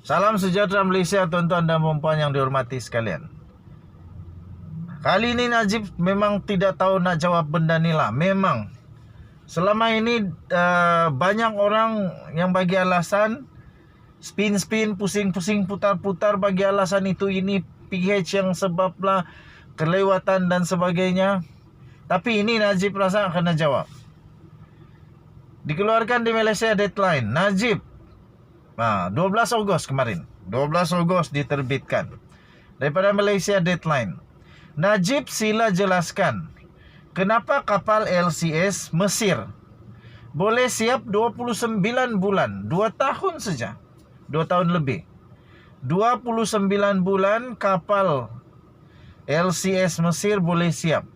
Salam sejahtera Malaysia, tuan-tuan dan puan-puan yang dihormati sekalian. Kali ini Najib memang tidak tahu nak jawab benda ni lah. Memang selama ini banyak orang yang bagi alasan, spin-spin, pusing-pusing, putar-putar, bagi alasan itu ini PH yang sebablah kelewatan dan sebagainya. Tapi ini Najib rasa kena jawab. Dikeluarkan di Malaysia deadline. Najib 12 Ogos kemarin, 12 Ogos diterbitkan daripada Malaysia deadline. Najib, sila jelaskan kenapa kapal LCS Mesir boleh siap 29 bulan, 2 tahun saja, 2 tahun lebih. 29 bulan kapal LCS Mesir boleh siap,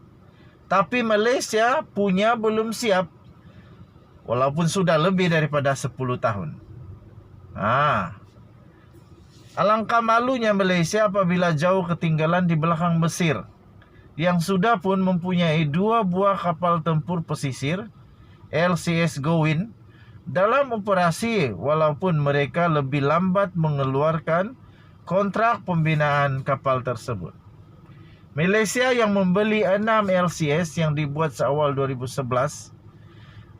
tapi Malaysia punya belum siap, walaupun sudah lebih daripada 10 tahun. Alangkah malunya Malaysia apabila jauh ketinggalan di belakang Mesir, yang sudah pun mempunyai 2 buah kapal tempur pesisir LCS Gowin dalam operasi, walaupun mereka lebih lambat mengeluarkan kontrak pembinaan kapal tersebut. Malaysia yang membeli 6 LCS yang dibuat seawal 2011,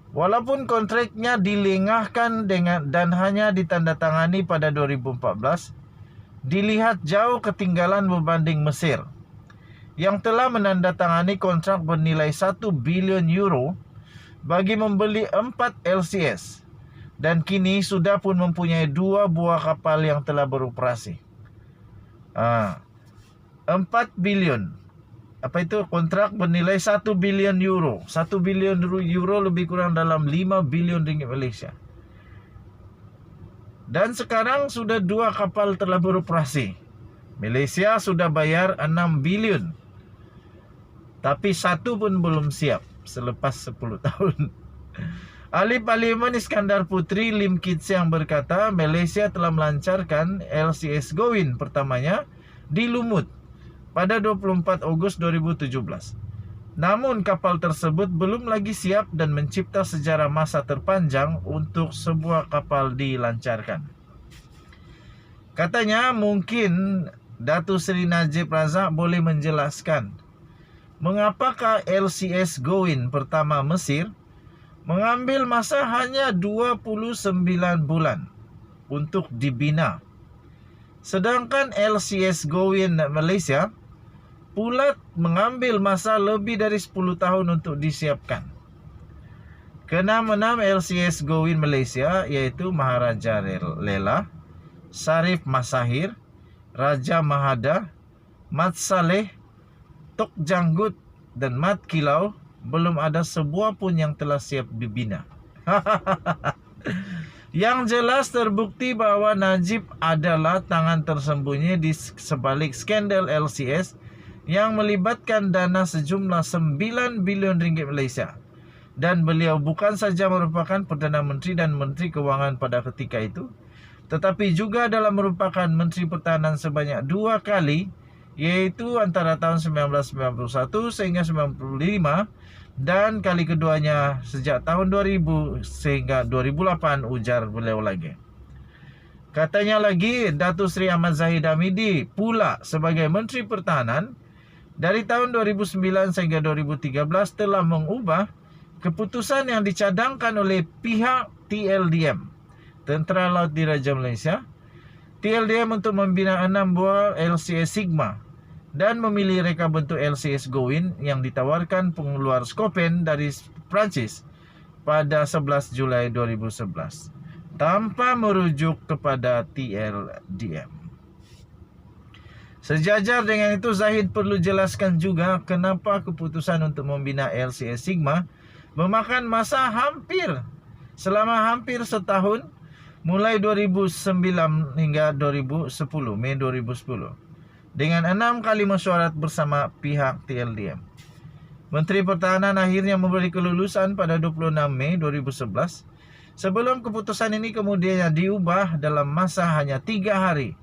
walaupun kontraknya dilengahkan dan hanya ditandatangani pada 2014, dilihat jauh ketinggalan berbanding Mesir yang telah menandatangani kontrak bernilai 1 bilion euro bagi membeli 4 LCS dan kini sudah pun mempunyai 2 buah kapal yang telah beroperasi. 4 bilion. Apa itu? Kontrak bernilai 1 bilion euro. 1 bilion euro lebih kurang dalam 5 bilion ringgit Malaysia. Dan sekarang sudah 2 kapal telah beroperasi. Malaysia sudah bayar 6 bilion. Tapi 1 pun belum siap selepas 10 tahun. Ahli Parlimen Iskandar Puteri Lim Kit Siang berkata, Malaysia telah melancarkan LCS Gowin pertamanya di Lumut pada 24 Ogos 2017. Namun kapal tersebut belum lagi siap dan mencipta sejarah masa terpanjang untuk sebuah kapal dilancarkan. Katanya mungkin Datuk Seri Najib Razak boleh menjelaskan mengapakah LCS Gowin pertama Mesir mengambil masa hanya 29 bulan untuk dibina, sedangkan LCS Gowin Malaysia pula mengambil masa lebih dari 10 tahun untuk disiapkan. Keenam-enam LCS Gowin Malaysia iaitu Maharaja Lela, Sarif Masahir, Raja Mahada, Mat Saleh, Tok Janggut dan Mat Kilau belum ada sebuah pun yang telah siap dibina. Yang jelas terbukti bahwa Najib adalah tangan tersembunyi di sebalik skandal LCS yang melibatkan dana sejumlah 9 bilion ringgit Malaysia. Dan beliau bukan saja merupakan Perdana Menteri dan Menteri Kewangan pada ketika itu, tetapi juga adalah merupakan Menteri Pertahanan sebanyak 2 kali, yaitu antara tahun 1991 sehingga 1995 dan kali keduanya sejak tahun 2000 sehingga 2008, ujar beliau lagi. Katanya lagi, Datuk Seri Ahmad Zahid Hamidi pula sebagai Menteri Pertahanan dari tahun 2009 sehingga 2013 telah mengubah keputusan yang dicadangkan oleh pihak TLDM, Tentera Laut Diraja Malaysia, TLDM untuk membina 6 buah LCS Sigma dan memilih reka bentuk LCS Gowin yang ditawarkan pengeluar Skopen dari Perancis pada 11 Julai 2011 tanpa merujuk kepada TLDM. Sejajar dengan itu, Zahid perlu jelaskan juga kenapa keputusan untuk membina LCS Sigma memakan masa selama hampir setahun, mulai 2009 hingga 2010, Mei 2010, dengan 6 kali mesyuarat bersama pihak TLDM. Menteri Pertahanan akhirnya memberi kelulusan pada 26 Mei 2011. Sebelum keputusan ini kemudian diubah dalam masa hanya 3 hari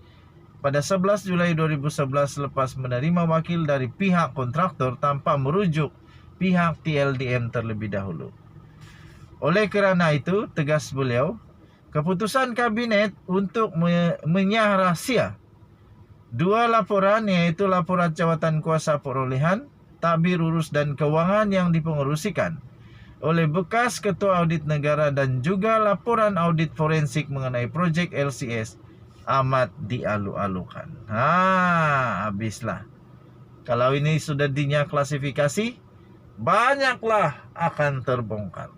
pada 11 Julai 2011 selepas menerima wakil dari pihak kontraktor tanpa merujuk pihak TLDM terlebih dahulu. Oleh kerana itu, tegas beliau, keputusan kabinet untuk menyah rahsia 2 laporan, yaitu laporan jawatan kuasa perolehan, takbir urus dan kewangan yang dipengerusikan oleh bekas Ketua Audit Negara dan juga laporan audit forensik mengenai projek LCS amat dialu-alukan. Habislah. Kalau ini sudah dinyah klasifikasi, banyaklah akan terbongkar.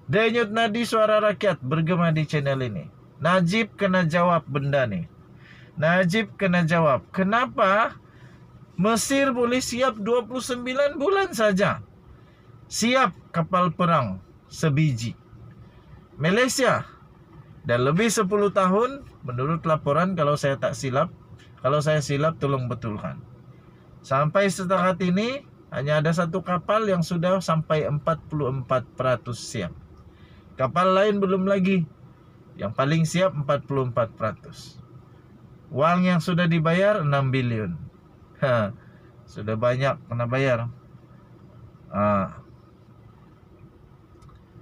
Denyut nadi suara rakyat bergema di channel ini. Najib kena jawab benda nih. Najib kena jawab. Kenapa Mesir boleh siap 29 bulan saja? Siap kapal perang sebiji. Malaysia dan lebih 10 tahun menurut laporan, kalau saya tak silap. Kalau saya silap tolong betulkan. Sampai setakat ini hanya ada 1 kapal yang sudah sampai 44% siap. Kapal lain belum lagi. Yang paling siap 44%. Wang yang sudah dibayar 6 bilion. Sudah banyak kena bayar.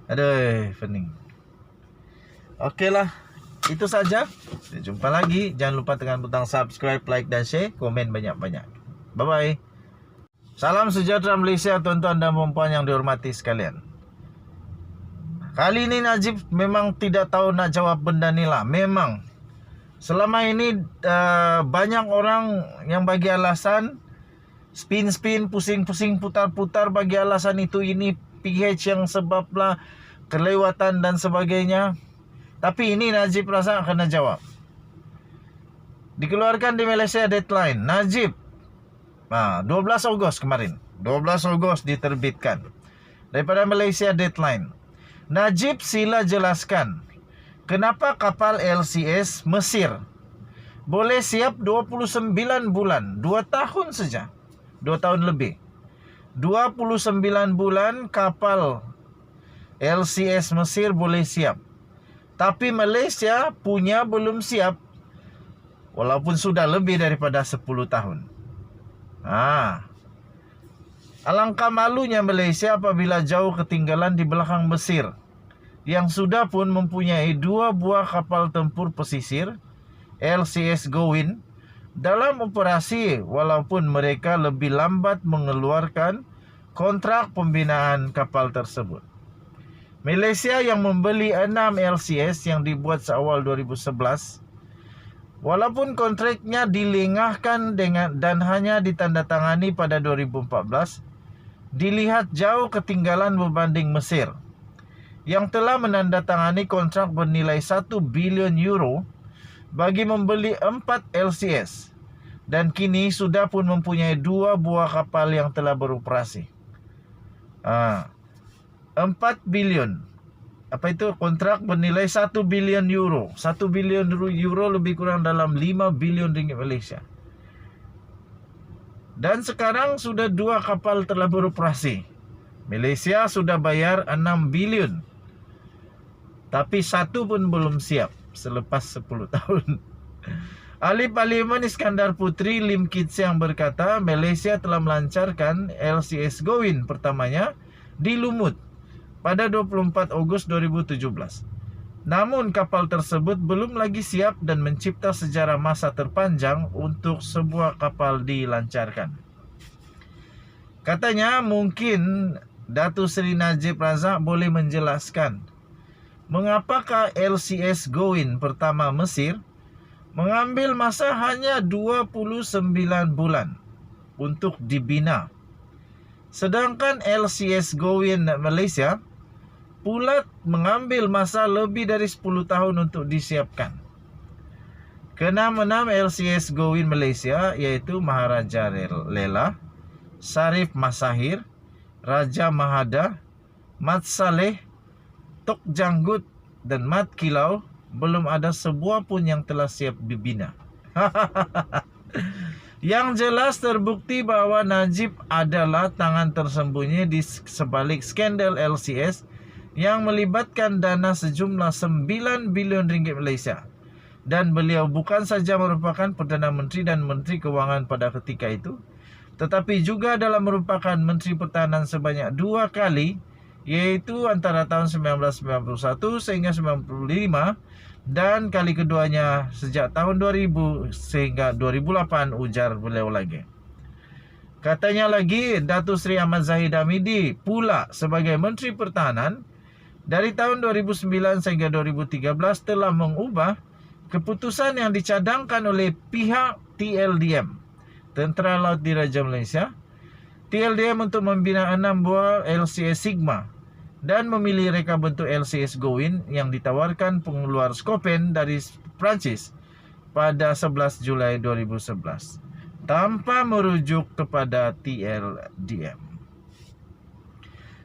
Aduh, pening. Okeylah, itu saja. Kita jumpa lagi. Jangan lupa tekan butang subscribe, like dan share. Komen banyak-banyak. Bye-bye. Salam sejahtera Malaysia, tuan-tuan dan puan yang dihormati sekalian. Kali ini Najib memang tidak tahu nak jawab benda ni lah. Memang selama ini banyak orang yang bagi alasan, spin-spin, pusing-pusing, putar-putar, bagi alasan itu ini PH yang sebablah kelewatan dan sebagainya. Tapi ini Najib rasa kena jawab. Dikeluarkan di Malaysia deadline. Najib 12 Ogos kemarin. 12 Ogos diterbitkan. Daripada Malaysia deadline. Najib sila jelaskan kenapa kapal LCS Mesir boleh siap 29 bulan, 2 tahun saja. 2 tahun lebih. 29 bulan kapal LCS Mesir boleh siap. Tapi Malaysia punya belum siap. Walaupun sudah lebih daripada 10 tahun. Alangkah malunya Malaysia apabila jauh ketinggalan di belakang Mesir, yang sudah pun mempunyai 2 buah kapal tempur pesisir LCS Gowin dalam operasi, walaupun mereka lebih lambat mengeluarkan kontrak pembinaan kapal tersebut. Malaysia yang membeli 6 LCS yang dibuat seawal 2011, walaupun kontraknya dilengahkan dan hanya ditandatangani pada 2014, dilihat jauh ketinggalan berbanding Mesir yang telah menandatangani kontrak bernilai 1 bilion euro bagi membeli 4 LCS dan kini sudah pun mempunyai 2 buah kapal yang telah beroperasi. 4 bilion. Apa itu? Kontrak bernilai 1 bilion euro. 1 bilion euro lebih kurang dalam 5 bilion ringgit Malaysia. Dan sekarang sudah 2 kapal telah beroperasi. Malaysia sudah bayar 6 bilion. Tapi 1 pun belum siap selepas 10 tahun. Ahli Parlimen Iskandar Putri Lim Kit Siang berkata, Malaysia telah melancarkan LCS Gowin pertamanya di Lumut pada 24 Ogos 2017. Namun kapal tersebut belum lagi siap dan mencipta sejarah masa terpanjang untuk sebuah kapal dilancarkan. Katanya mungkin Datuk Seri Najib Razak boleh menjelaskan mengapakah LCS Gowin pertama Mesir mengambil masa hanya 29 bulan untuk dibina. Sedangkan LCS Gowin Malaysia pula mengambil masa lebih dari 10 tahun untuk disiapkan. Ke-6 LCS Gowin Malaysia iaitu Maharaja Lela, Sarif Masahir, Raja Mahada, Mat Saleh, Tok Janggut dan Mat Kilau belum ada sebuah pun yang telah siap dibina. Yang jelas terbukti bahwa Najib adalah tangan tersembunyi di sebalik skandal LCS yang melibatkan dana sejumlah 9 bilion ringgit Malaysia. Dan beliau bukan saja merupakan Perdana Menteri dan Menteri Kewangan pada ketika itu, tetapi juga adalah merupakan Menteri Pertahanan sebanyak 2 kali yaitu antara tahun 1991 sehingga 95, dan kali keduanya sejak tahun 2000 sehingga 2008, ujar beliau lagi. Katanya lagi, Datuk Seri Ahmad Zahid Hamidi pula sebagai Menteri Pertahanan dari tahun 2009 sehingga 2013 telah mengubah keputusan yang dicadangkan oleh pihak TLDM, Tentera Laut Diraja Malaysia, TLDM, untuk membina 6 buah LCS Sigma dan memilih reka bentuk LCS Gowin yang ditawarkan pengeluar Skopen dari Prancis pada 11 Julai 2011 tanpa merujuk kepada TLDM.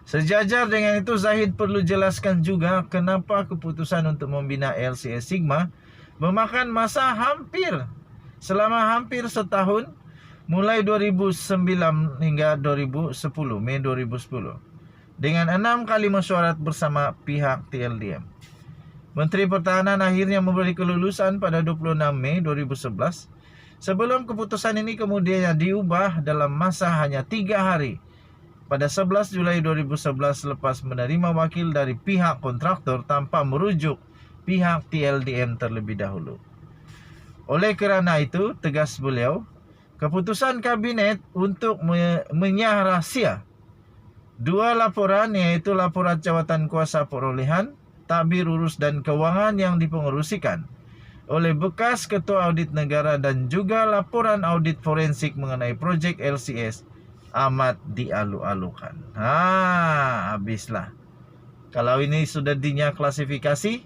Sejajar dengan itu, Zahid perlu jelaskan juga kenapa keputusan untuk membina LCS Sigma memakan masa selama hampir setahun, mulai 2009 hingga 2010, Mei 2010, dengan 6 kali mesyuarat bersama pihak TLDM. Menteri Pertahanan akhirnya memberi kelulusan pada 26 Mei 2011. Sebelum keputusan ini kemudian diubah dalam masa hanya 3 hari, pada 11 Julai 2011 lepas menerima wakil dari pihak kontraktor tanpa merujuk pihak TLDM terlebih dahulu. Oleh kerana itu, tegas beliau, keputusan kabinet untuk menyah rahsia 2 laporan, iaitu laporan jawatan kuasa perolehan, takbir urus dan kewangan yang dipengerusikan oleh bekas Ketua Audit Negara, dan juga laporan audit forensik mengenai projek LCS, amat dialu-alukan. Habislah. Kalau ini sudah dinya klasifikasi,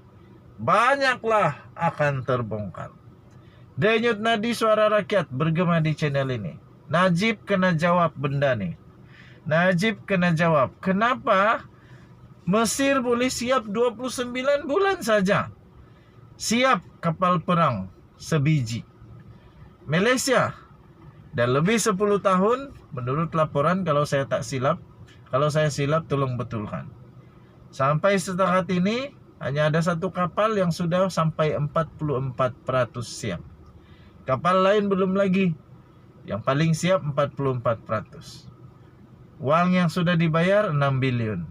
banyaklah akan terbongkar. Denyut nadi suara rakyat bergema di channel ini. Najib kena jawab benda ni. Najib kena jawab, kenapa Mesir boleh siap 29 bulan saja? Siap kapal perang sebiji. Malaysia dan lebih 10 tahun menurut laporan, kalau saya tak silap. Kalau saya silap, tolong betulkan. Sampai setakat ini hanya ada 1 kapal yang sudah sampai 44% siap. Kapal lain belum lagi. Yang paling siap 44%. Wang yang sudah dibayar 6 bilion.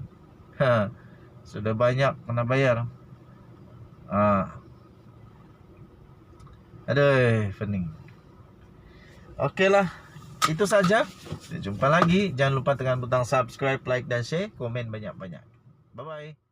Sudah banyak kena bayar. Aduh, pening. Okeylah, itu saja. Jumpa lagi. Jangan lupa tekan butang subscribe, like dan share. Komen banyak-banyak. Bye-bye.